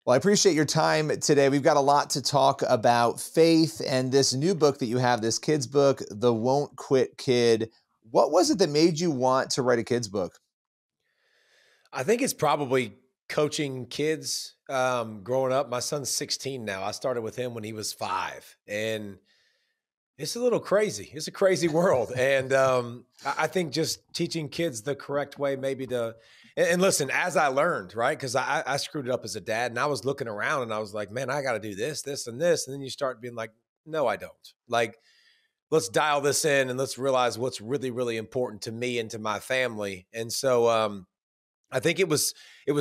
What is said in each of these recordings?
Well, I appreciate your time today. We've got a lot to talk about faith and this new book that you have, this kid's book, The Won't Quit Kid. What was it that made you want to write a kid's book? I think it's probably coaching kids growing up. My son's 16 now. I started with him when he was 5. And it's a little crazy. It's a crazy world. And I think just teaching kids the correct way, maybe and listen, as I learned, right? Because I screwed it up as a dad, and I was looking around and I was like, man, I got to do this, this, and this. And then you start being like, no, I don't. Like, let's dial this in and let's realize what's really, really important to me and to my family. And so, I think it was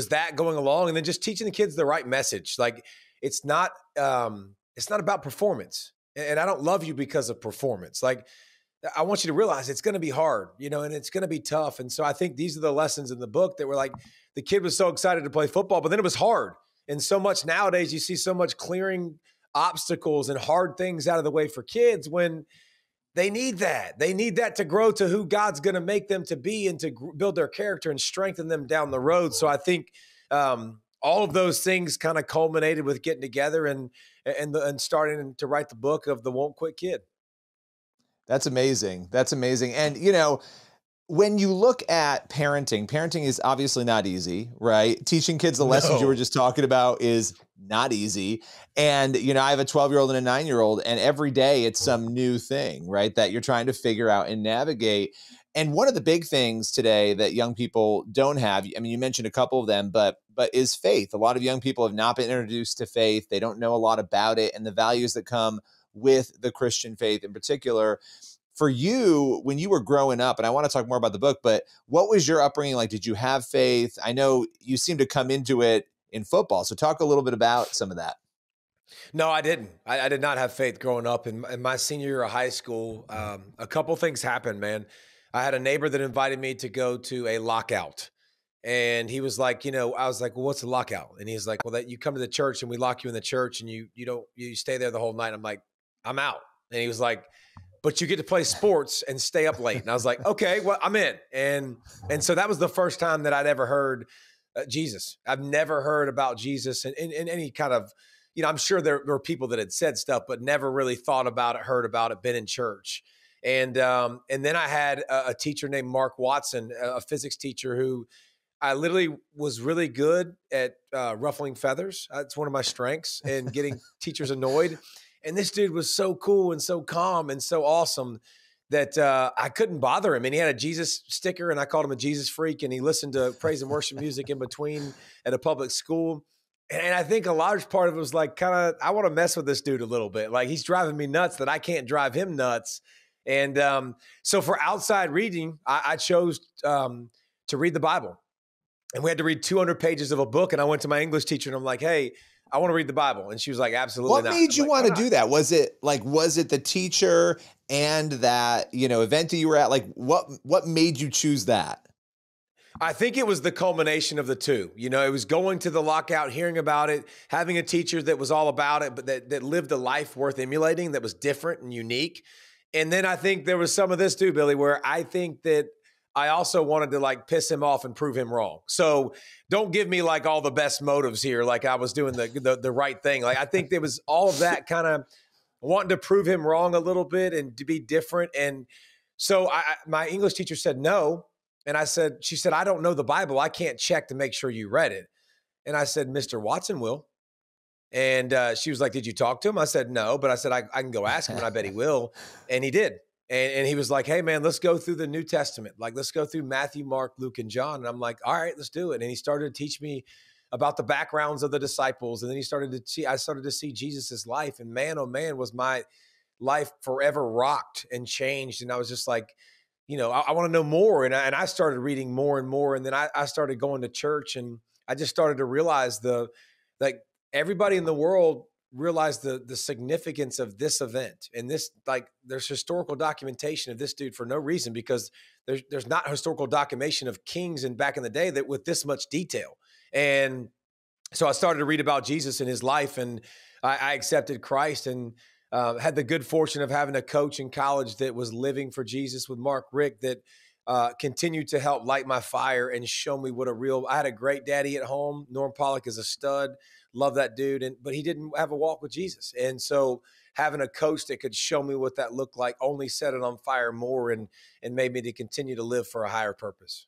that going along, and then just teaching the kids the right message. Like it's not about performance, and I don't love you because of performance. Like I want you to realize it's going to be hard, and it's going to be tough. And so I think these are the lessons in the book that were like the kid was so excited to play football, but then it was hard. And so much nowadays, you see so much clearing obstacles and hard things out of the way for kids when they need that. They need that to grow to who God's going to make them to be and to build their character and strengthen them down the road. So I think all of those things kind of culminated with getting together and starting to write the book of The Won't Quit Kid. That's amazing. That's amazing. And, when you look at parenting is obviously not easy, right? Teaching kids the lessons you were just talking about is not easy. And, I have a 12-year-old and a 9-year-old, and every day it's some new thing, right? That you're trying to figure out and navigate. And one of the big things today that young people don't have, I mean, you mentioned a couple of them, but is faith. A lot of young people have not been introduced to faith. They don't know a lot about it and the values that come with the Christian faith in particular. For you, when you were growing up, and I want to talk more about the book, but what was your upbringing like? Did you have faith? I know you seem to come into it in football. So talk a little bit about some of that. No, I didn't. I did not have faith growing up. In my senior year of high school, a couple things happened, man. I had a neighbor that invited me to go to a lockout. And he was like, I was like, well, what's a lockout? And he's like, well, that you come to the church and we lock you in the church and you stay there the whole night. I'm like, I'm out. And he was like, but you get to play sports and stay up late. And I was like, okay, well, I'm in. And so that was the first time that I'd ever heard Jesus. I've never heard about Jesus in any kind of, I'm sure there were people that had said stuff, but never really thought about it, heard about it, been in church. And then I had a teacher named Mark Watson, a physics teacher who I literally was really good at ruffling feathers. That's one of my strengths, and getting teachers annoyed. And this dude was so cool and so calm and so awesome that I couldn't bother him. And he had a Jesus sticker, and I called him a Jesus freak. And he listened to praise and worship music in between at a public school. And I think a large part of it was like, I want to mess with this dude a little bit. Like, he's driving me nuts that I can't drive him nuts. And so for outside reading, I chose to read the Bible. And we had to read 200 pages of a book. And I went to my English teacher and I'm like, hey, I want to read the Bible. And she was like, absolutely not. What made you want to do that? Was it the teacher and that, event that you were at? Like, what made you choose that? I think it was the culmination of the two. It was going to the lockout, hearing about it, having a teacher that was all about it, but that lived a life worth emulating, that was different and unique. And then I think there was some of this too, Billy, where I think that I also wanted to piss him off and prove him wrong. So don't give me all the best motives here. Like I was doing the right thing. I think there was all of that kind of wanting to prove him wrong a little bit and to be different. And so my English teacher said no. And she said, I don't know the Bible. I can't check to make sure you read it. And I said, Mr. Watson will. And she was like, did you talk to him? I said, no, but I said, I can go ask him and I bet he will. And he did. And he was like, hey, man, let's go through the New Testament. Let's go through Matthew, Mark, Luke, and John. And I'm like, all right, let's do it. And he started to teach me about the backgrounds of the disciples. And then I started to see Jesus's life. And man, oh man, was my life forever rocked and changed. And I was just like, I want to know more. And I started reading more and more. And then I started going to church, and I just started to realize everybody in the world realized the significance of this event. And this, there's historical documentation of this dude for no reason, because there's not historical documentation of kings and back in the day that with this much detail. And so I started to read about Jesus and his life, and I accepted Christ, and had the good fortune of having a coach in college that was living for Jesus with Mark Rick, that continued to help light my fire and show me what I had a great daddy at home. Norm Pollack is a stud. Love that dude. But he didn't have a walk with Jesus. And so having a coach that could show me what that looked like only set it on fire more and made me to continue to live for a higher purpose.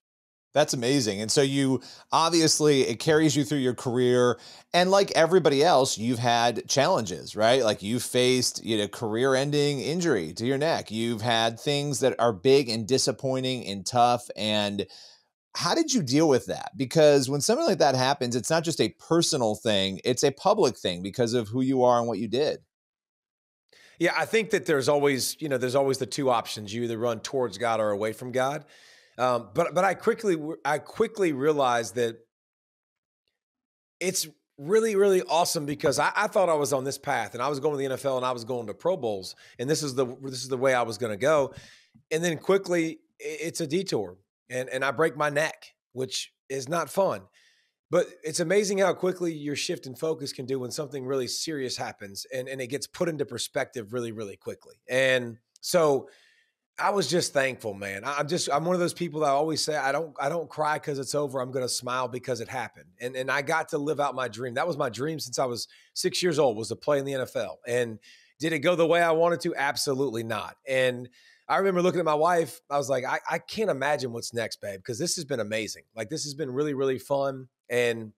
That's amazing. And so you obviously, it carries you through your career. And like everybody else, you've had challenges, right? Like you faced, career ending injury to your neck. You've had things that are big and disappointing and tough. And how did you deal with that? Because when something like that happens, it's not just a personal thing, it's a public thing because of who you are and what you did. Yeah, I think that there's always the two options. You either run towards God or away from God. But I quickly realized that it's really, really awesome because I thought I was on this path and I was going to the NFL and I was going to Pro Bowls and this is the way I was going to go. And then quickly it's a detour and I break my neck, which is not fun. But it's amazing how quickly your shift in focus can do when something really serious happens and it gets put into perspective really, really quickly. And so I was just thankful, man. I'm one of those people that I always say, I don't cry because it's over. I'm going to smile because it happened. And I got to live out my dream. That was my dream since I was 6 years old, was to play in the NFL. And did it go the way I wanted to? Absolutely not. And I remember looking at my wife. I was like, I can't imagine what's next, babe, because this has been amazing. Like this has been really, really fun. And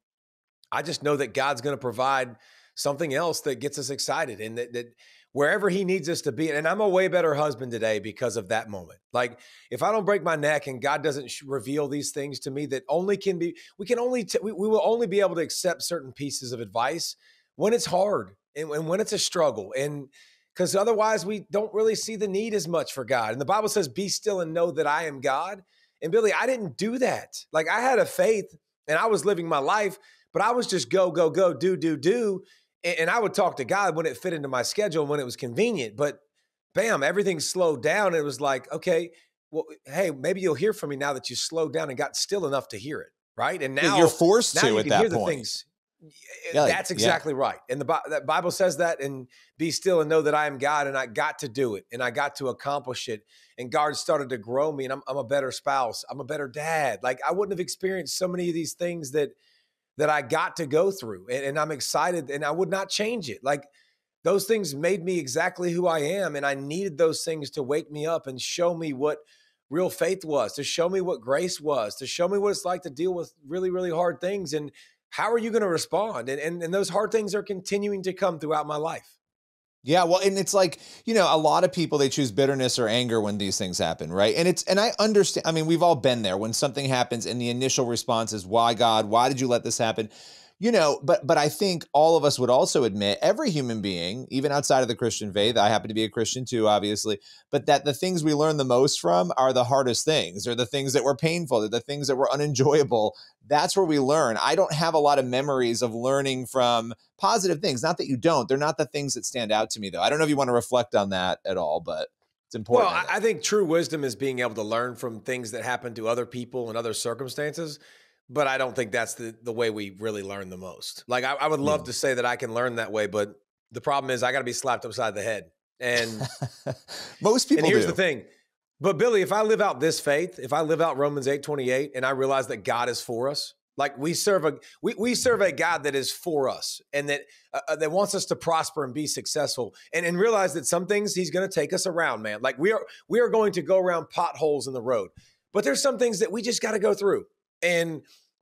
I just know that God's going to provide something else that gets us excited and that wherever he needs us to be. And I'm a way better husband today because of that moment. Like if I don't break my neck and God doesn't reveal these things to me that only can be, we will only be able to accept certain pieces of advice when it's hard and when it's a struggle. And because otherwise we don't really see the need as much for God. And the Bible says, be still and know that I am God. And Billy, I didn't do that. Like I had a faith and I was living my life, but I was just go, do. And I would talk to God when it fit into my schedule and when it was convenient. But bam, everything slowed down. It was like, okay, well, hey, maybe you'll hear from me now that you slowed down and got still enough to hear it, right? And now you're forced now to you at can that hear point. the things. That's exactly right. And the Bible says that, and be still and know that I am God, and I got to do it, and I got to accomplish it. And God started to grow me, and I'm a better spouse. I'm a better dad. Like I wouldn't have experienced so many of these things that I got to go through. And I'm excited and I would not change it. Like those things made me exactly who I am. And I needed those things to wake me up and show me what real faith was, to show me what grace was, to show me what it's like to deal with really, really hard things. And how are you going to respond? And those hard things are continuing to come throughout my life. Yeah, well, and it's like, a lot of people, they choose bitterness or anger when these things happen, right? And I understand, I mean, we've all been there when something happens and the initial response is, why God, why did you let this happen? But I think all of us would also admit, every human being, even outside of the Christian faith, I happen to be a Christian too, obviously, but that the things we learn the most from are the hardest things, or the things that were painful, or the things that were unenjoyable. That's where we learn. I don't have a lot of memories of learning from positive things. Not that you don't. They're not the things that stand out to me, though. I don't know if you want to reflect on that at all, but it's important. Well, I think true wisdom is being able to learn from things that happen to other people and other circumstances. But I don't think that's the way we really learn the most. Like I would love to say that I can learn that way, but the problem is I got to be slapped upside the head. And most people. And here's do. the thing. But Billy, if I live out this faith, if I live out Romans 8:28, and I realize that God is for us, like we serve a God that is for us and that wants us to prosper and be successful, and realize that some things He's going to take us around, man. Like we are going to go around potholes in the road, but there's some things that we just got to go through.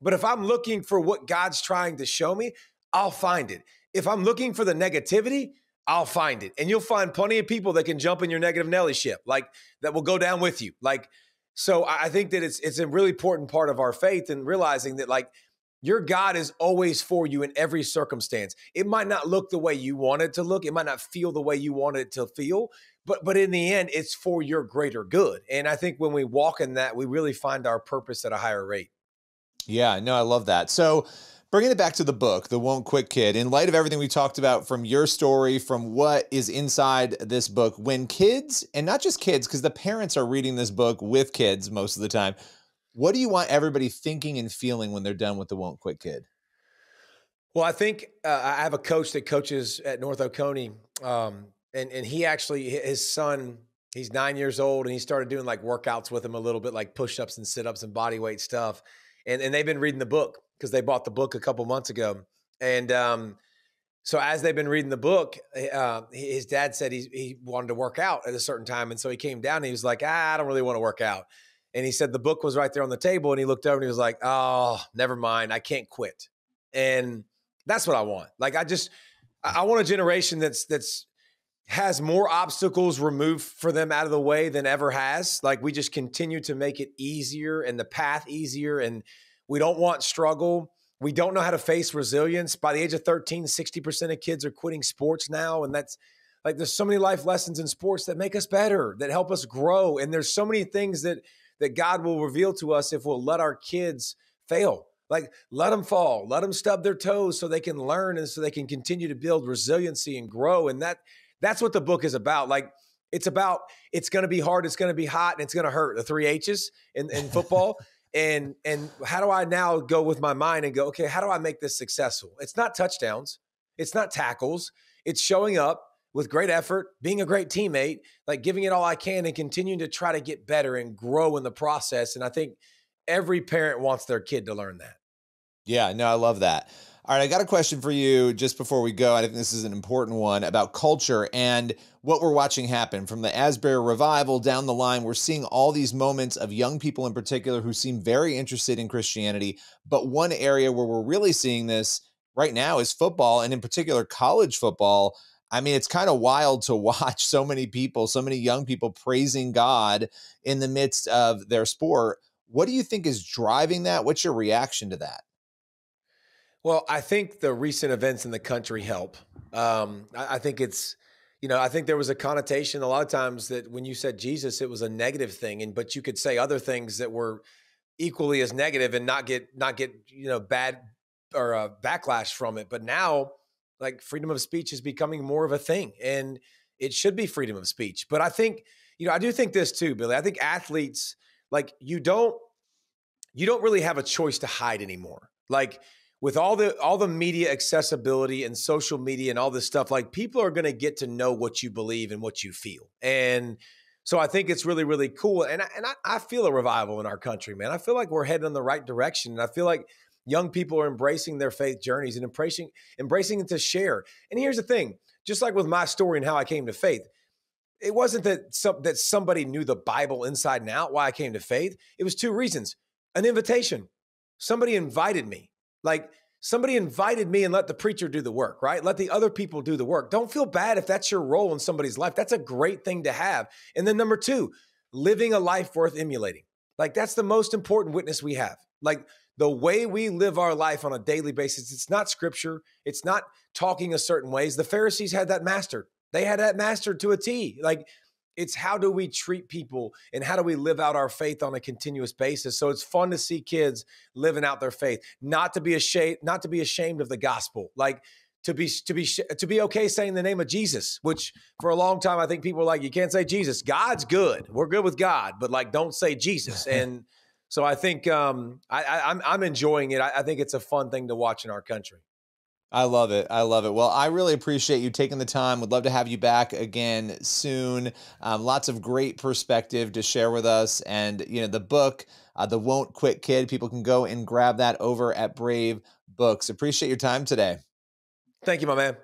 But if I'm looking for what God's trying to show me, I'll find it. If I'm looking for the negativity, I'll find it. And you'll find plenty of people that can jump in your negative Nelly ship, like that will go down with you. Like, so I think that it's a really important part of our faith and realizing that like your God is always for you in every circumstance. It might not look the way you want it to look. It might not feel the way you want it to feel, but in the end, it's for your greater good. And I think when we walk in that, we really find our purpose at a higher rate. Yeah, no, I love that. So bringing it back to the book, The Won't Quit Kid, in light of everything we talked about from your story, from what is inside this book, when kids, and not just kids, because the parents are reading this book with kids most of the time, what do you want everybody thinking and feeling when they're done with The Won't Quit Kid? Well, I think I have a coach that coaches at North Oconee, and he actually, his son He's 9 years old, and he started doing like workouts with him a little bit, like push-ups and sit-ups and body weight stuff. And they've been reading the book because they bought the book a couple months ago. And so as they've been reading the book, his dad said he wanted to work out at a certain time. And so he came down and he was like, I don't really want to work out. And he said the book was right there on the table, and he looked over and he was like, oh, never mind. I can't quit. And that's what I want. Like, I want a generation that's has more obstacles removed for them out of the way than ever has. Like, we just continue to make it easier and the path easier. And we don't want struggle. We don't know how to face resilience. By the age of 13, 60% of kids are quitting sports now. And that's like, there's so many life lessons in sports that make us better, that help us grow. And there's so many things that God will reveal to us if we'll let our kids fail. Like, let them fall, let them stub their toes so they can learn and so they can continue to build resiliency and grow. And that's what the book is about. Like, it's going to be hard, it's going to be hot, and it's going to hurt. The 3 H's in football. And how do I now go with my mind and go, okay, how do I make this successful? It's not touchdowns. It's not tackles. It's showing up with great effort, being a great teammate, like giving it all I can and continuing to try to get better and grow in the process. And I think every parent wants their kid to learn that. Yeah, no, I love that. All right, I got a question for you just before we go. I think this is an important one about culture and what we're watching happen from the Asbury revival down the line. We're seeing all these moments of young people in particular who seem very interested in Christianity. But one area where we're really seeing this right now is football, and in particular college football. I mean, it's kind of wild to watch so many people, so many young people praising God in the midst of their sport. What do you think is driving that? What's your reaction to that? Well, I think the recent events in the country help. I think it's, I think there was a connotation a lot of times that when you said Jesus, it was a negative thing, but you could say other things that were equally as negative and not get bad or a backlash from it. But now, like, freedom of speech is becoming more of a thing, and it should be freedom of speech. But I think, I do think this too, Billy. I think athletes, like, you don't really have a choice to hide anymore. Like, with all the media accessibility and social media and all this stuff, like, people are going to get to know what you believe and what you feel. And so I think it's really, really cool. And I feel a revival in our country, man. I feel like we're heading in the right direction. And I feel like young people are embracing their faith journeys and embracing it to share. And here's the thing, just like with my story and how I came to faith, it wasn't that somebody knew the Bible inside and out why I came to faith. It was 2 reasons. An invitation. Somebody invited me. Like, somebody invited me and let the preacher do the work, right? Let the other people do the work. Don't feel bad if that's your role in somebody's life. That's a great thing to have. And then number 2, living a life worth emulating. Like, that's the most important witness we have. Like, the way we live our life on a daily basis, it's not scripture. It's not talking a certain ways. The Pharisees had that mastered. They had that mastered to a T. Like, it's how do we treat people and how do we live out our faith on a continuous basis. So it's fun to see kids living out their faith, not to be ashamed of the gospel, like to be okay saying the name of Jesus, which for a long time, I think people were like, you can't say Jesus. God's good. We're good with God, but like, don't say Jesus. And so I think I'm enjoying it. I think it's a fun thing to watch in our country. I love it. I love it. Well, I really appreciate you taking the time. Would love to have you back again soon. Lots of great perspective to share with us. And, the book, The Won't Quit Kid, people can go and grab that over at Brave Books. Appreciate your time today. Thank you, my man.